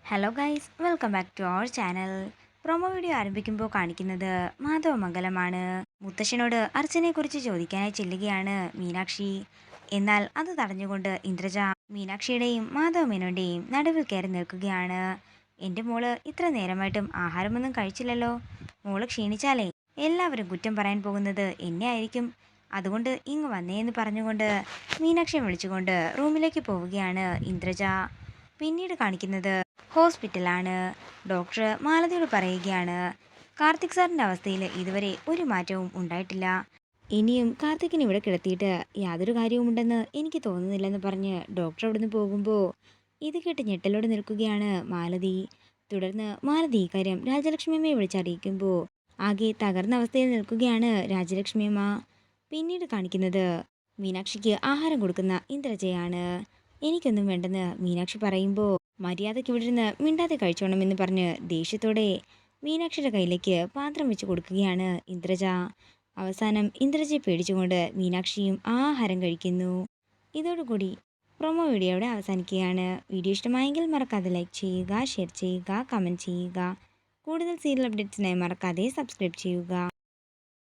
Hello guys, welcome back to our channel. Promo video ആരംഭിക്കുമ്പോൾ കാണിക്കുന്നത് മാധവമംഗലമാണ്. മുത്തശ്ശനോട് അർച്ചനയെക്കുറിച്ച് ചോദിക്കാനായി ചെല്ലുകയാണ് മീനാക്ഷി. എന്നാൽ അത് തടഞ്ഞുകൊണ്ട് ഇന്ദ്രജ മീനാക്ഷിയുടെയും മാധവമേനോന്റെയും നടുവിൽ കയറി നിൽക്കുകയാണ്. എൻ്റെ മോള് ഇത്ര നേരമായിട്ടും ആഹാരമൊന്നും കഴിച്ചില്ലല്ലോ. മോള് ക്ഷീണിച്ചാലേ എല്ലാവരും കുറ്റം പറയാൻ പോകുന്നത് എന്നെ ആയിരിക്കും. അതുകൊണ്ട് ഇങ്ങ് വന്നേന്ന് പറഞ്ഞുകൊണ്ട് മീനാക്ഷിയെ വിളിച്ചുകൊണ്ട് റൂമിലേക്ക് പോവുകയാണ് ഇന്ദ്രജ. പിന്നീട് കാണിക്കുന്നത് ഹോസ്പിറ്റലാണ്. ഡോക്ടർ മാലതിയോട് പറയുകയാണ്, കാർത്തിക് സാറിൻ്റെ അവസ്ഥയിൽ ഇതുവരെ ഒരു മാറ്റവും ഉണ്ടായിട്ടില്ല. ഇനിയും കാർത്തിക്കിനെ ഇവിടെ കിടത്തിയിട്ട് യാതൊരു കാര്യവുമുണ്ടെന്ന് എനിക്ക് തോന്നുന്നില്ലെന്ന് പറഞ്ഞ് ഡോക്ടർ അവിടുന്ന് പോകുമ്പോൾ ഇത് കേട്ട് ഞെട്ടലോടെ നിൽക്കുകയാണ് മാലതി. തുടർന്ന് മാലതി ഇക്കാര്യം രാജലക്ഷ്മിയമ്മയെ വിളിച്ചറിയിക്കുമ്പോൾ ആകെ തകർന്ന അവസ്ഥയിൽ നിൽക്കുകയാണ് രാജലക്ഷ്മിയമ്മ. പിന്നീട് കാണിക്കുന്നത് മീനാക്ഷിക്ക് ആഹാരം കൊടുക്കുന്ന ഇന്ദ്രജയാണ്. എനിക്കൊന്നും വേണ്ടെന്ന് മീനാക്ഷി പറയുമ്പോൾ മര്യാദയ്ക്ക് ഇവിടെ നിന്ന് മിണ്ടാതെ കഴിച്ചോണമെന്ന് പറഞ്ഞ് ദേഷ്യത്തോടെ മീനാക്ഷിയുടെ കയ്യിലേക്ക് പാത്രം വെച്ച് കൊടുക്കുകയാണ് ഇന്ദ്രജ. അവസാനം ഇന്ദ്രജയെ പേടിച്ചുകൊണ്ട് മീനാക്ഷിയും ആഹാരം കഴിക്കുന്നു. ഇതോടുകൂടി പ്രൊമോ വീഡിയോ ഇവിടെ അവസാനിക്കുകയാണ്. വീഡിയോ ഇഷ്ടമായെങ്കിൽ മറക്കാതെ ലൈക്ക് ചെയ്യുക, ഷെയർ ചെയ്യുക, കമൻറ്റ് ചെയ്യുക. കൂടുതൽ സീരിയൽ അപ്ഡേറ്റ്സിനായി മറക്കാതെ സബ്സ്ക്രൈബ് ചെയ്യുക.